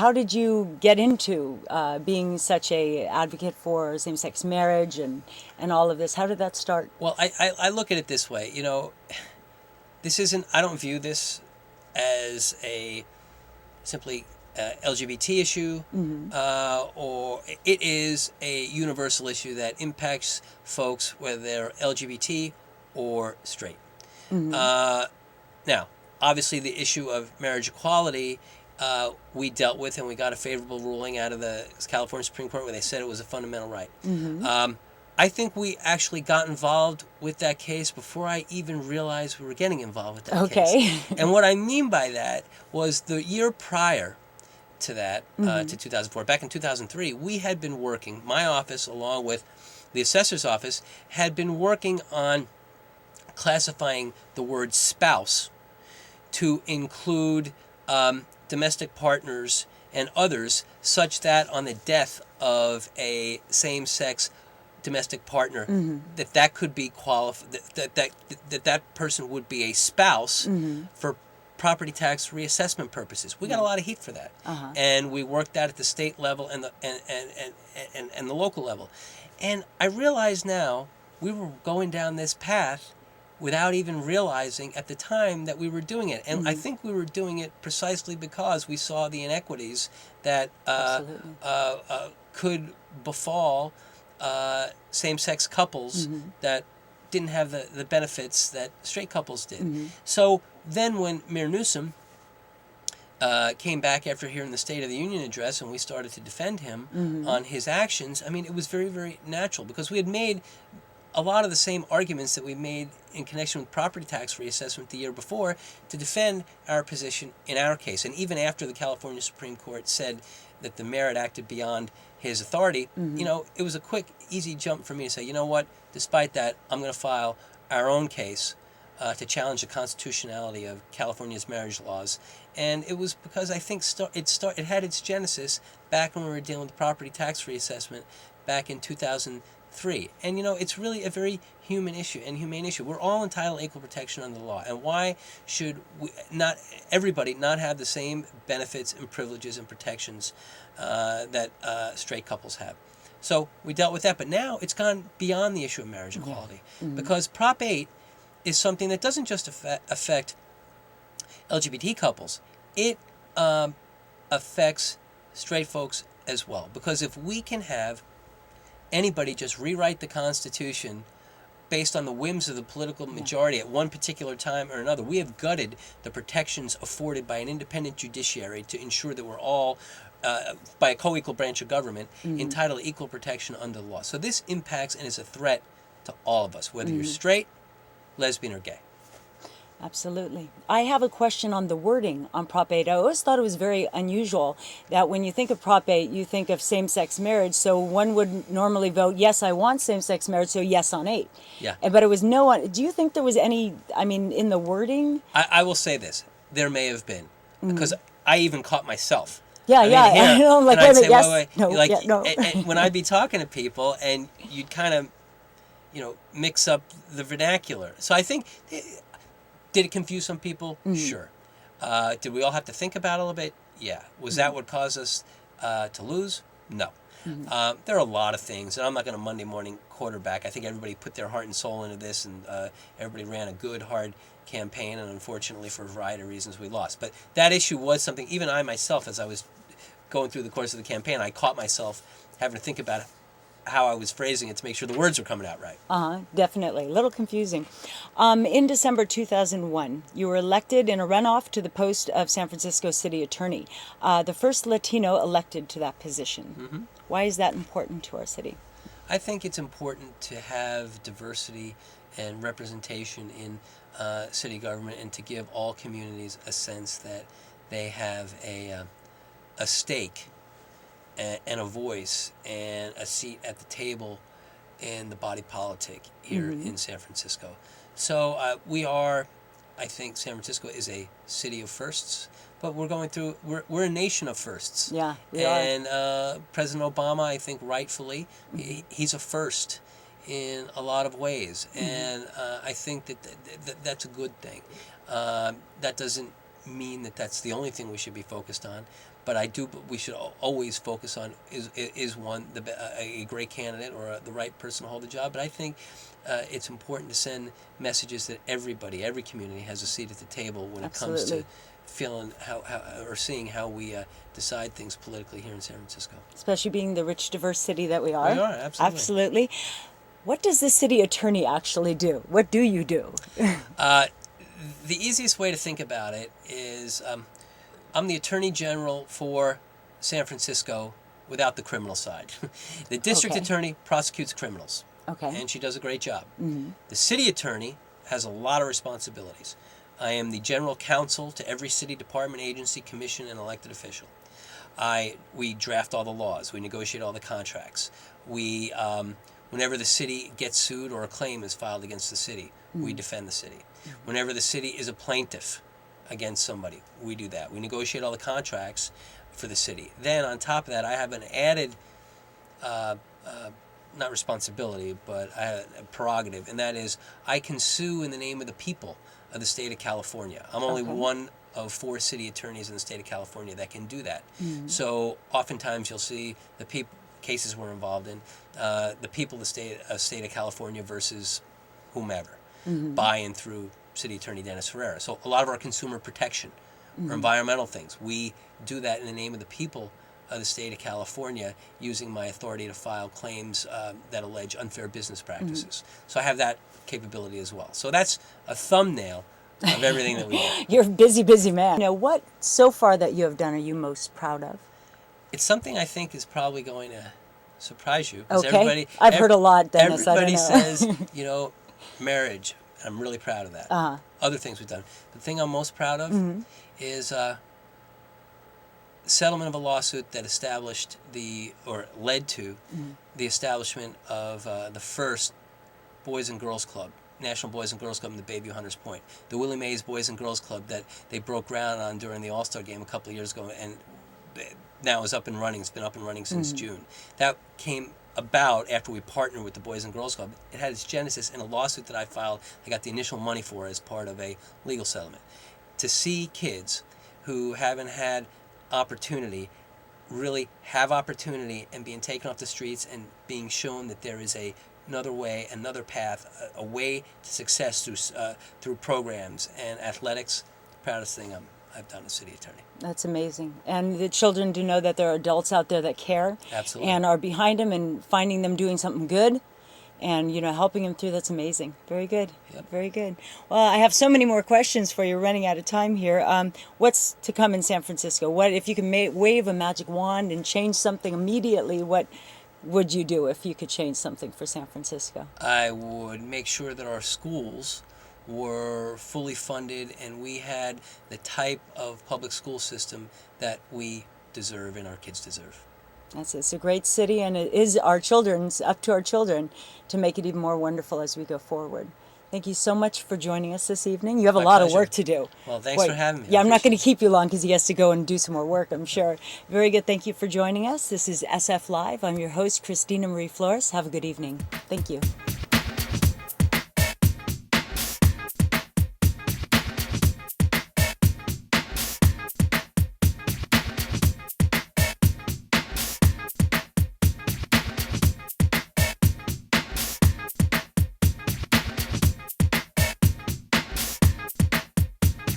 how did you get into being such a advocate for same-sex marriage and all of this? How did that start? Well, I look at it this way. This isn't. I don't view this as a simply LGBT issue, or it is a universal issue that impacts folks whether they're LGBT or straight. Now, obviously, the issue of marriage equality we dealt with, and we got a favorable ruling out of the California Supreme Court where they said it was a fundamental right. I think we actually got involved with that case before I even realized we were getting involved with that case. And what I mean by that was the year prior to that, to 2004, back in 2003, we had been working, my office along with the assessor's office, had been working on classifying the word spouse to include domestic partners and others, such that on the death of a same-sex domestic partner, that could be that person would be a spouse for property tax reassessment purposes. We got a lot of heat for that, and we worked that at the state level and the local level. And I realize now we were going down this path without even realizing at the time that we were doing it. And I think we were doing it precisely because we saw the inequities that could befall same-sex couples that didn't have the benefits that straight couples did. So then when Mayor Newsom came back after hearing the State of the Union address and we started to defend him on his actions, I mean, it was very, very natural because we had made a lot of the same arguments that we made in connection with property tax reassessment the year before to defend our position in our case. And even after the California Supreme Court said that the mayor had acted beyond his authority, it was a quick, easy jump for me to say, you know what, despite that, I'm going to file our own case to challenge the constitutionality of California's marriage laws. And it was because I think it had its genesis back when we were dealing with property tax reassessment back in 2003. And it's really a very human issue and humane issue. We're all entitled to equal protection under the law. And why should everybody not have the same benefits and privileges and protections that straight couples have? So we dealt with that, but now it's gone beyond the issue of marriage equality because Prop 8 is something that doesn't just affect LGBT couples. It affects straight folks as well. Because if we can have anybody just rewrite the Constitution based on the whims of the political majority at one particular time or another, we have gutted the protections afforded by an independent judiciary to ensure that we're all, by a co-equal branch of government, entitled to equal protection under the law. So this impacts and is a threat to all of us, whether you're straight, lesbian, or gay. Absolutely. I have a question on the wording on Prop 8. I always thought it was very unusual that when you think of Prop 8, you think of same-sex marriage. So one would normally vote, yes, I want same-sex marriage, so yes on 8. Yeah. But it was no one. Do you think there was any, in the wording? I will say this. There may have been. Because I even caught myself. Yeah, I know, like, and I'd say, yes, wait. no, Like, no. and when I'd be talking to people, and you'd kind of, mix up the vernacular. So I think, did it confuse some people? Sure. Did we all have to think about it a little bit? Yeah. Was that what caused us to lose? No. There are a lot of things, and I'm not going to Monday morning quarterback. I think everybody put their heart and soul into this, and everybody ran a good, hard campaign, and unfortunately, for a variety of reasons, we lost. But that issue was something, even I myself, as I was going through the course of the campaign, I caught myself having to think about how I was phrasing it to make sure the words were coming out right. Definitely. A little confusing. In December 2001, you were elected in a runoff to the post of San Francisco City Attorney, the first Latino elected to that position. Why is that important to our city? I think it's important to have diversity and representation in city government and to give all communities a sense that they have a stake and a voice and a seat at the table in the body politic here in San Francisco. So I think San Francisco is a city of firsts, but we're a nation of firsts. Yeah, we are. And President Obama, I think rightfully, he's a first in a lot of ways. And I think that's a good thing. That doesn't mean that that's the only thing we should be focused on, but we should always focus on is one a great candidate or the right person to hold the job. But I think it's important to send messages that every community has a seat at the table when it comes to feeling how or seeing how we decide things politically here in San Francisco. Especially being the rich, diverse city that we are. We are, absolutely. Absolutely. What does the city attorney actually do? What do you do? The easiest way to think about it is I'm the Attorney General for San Francisco without the criminal side. The district attorney prosecutes criminals. Okay. And she does a great job. Mm-hmm. The city attorney has a lot of responsibilities. I am the general counsel to every city department, agency, commission, and elected official. We draft all the laws. We negotiate all the contracts. We, whenever the city gets sued or a claim is filed against the city, we defend the city. Whenever the city is a plaintiff against somebody, we do that. We negotiate all the contracts for the city. Then on top of that, I have an added not responsibility, but I have a prerogative, and that is I can sue in the name of the people of the state of California. I'm only one of 4 city attorneys in the state of California that can do that. So oftentimes you'll see the cases we're involved in, the people of the state of California versus whomever, by and through City Attorney Dennis Herrera. So a lot of our consumer protection or environmental things, we do that in the name of the people of the state of California, using my authority to file claims that allege unfair business practices. So I have that capability as well. So that's a thumbnail of everything that we do. You're a busy, busy man. What so far that you have done are you most proud of? It's something I think is probably going to surprise you. Okay. I've heard a lot, Dennis. Everybody I don't know. says, marriage. I'm really proud of that. Other things we've done. The thing I'm most proud of is settlement of a lawsuit that led to the establishment of the first Boys and Girls Club, National Boys and Girls Club in the Bayview Hunters Point. The Willie Mays Boys and Girls Club that they broke ground on during the All-Star Game a couple of years ago, and now is up and running. It's been up and running since June. That came about after we partnered with the Boys and Girls Club. It had its genesis in a lawsuit that I filed. I got the initial money for as part of a legal settlement. To see kids who haven't had opportunity really have opportunity and being taken off the streets and being shown that there is another way, another path, a way to success through programs and athletics. Proudest thing I've done as city attorney. That's amazing. And the children do know that there are adults out there that care. Absolutely. And are behind them and finding them doing something good and, helping them through. That's amazing. Very good. Yep. Very good. Well, I have so many more questions for you. We're running out of time here. What's to come in San Francisco? What if you can wave a magic wand and change something immediately, what would you do if you could change something for San Francisco? I would make sure that our schools were fully funded and we had the type of public school system that we deserve and our kids deserve. It's a great city, and it is up to our children to make it even more wonderful as we go forward. Thank you so much for joining us this evening. You have a lot of work to do. Well, thanks for having me. Yeah, I'm not going to keep you long because he has to go and do some more work, I'm sure. Very good. Thank you for joining us. This is SF Live. I'm your host, Christina Marie Flores. Have a good evening. Thank you.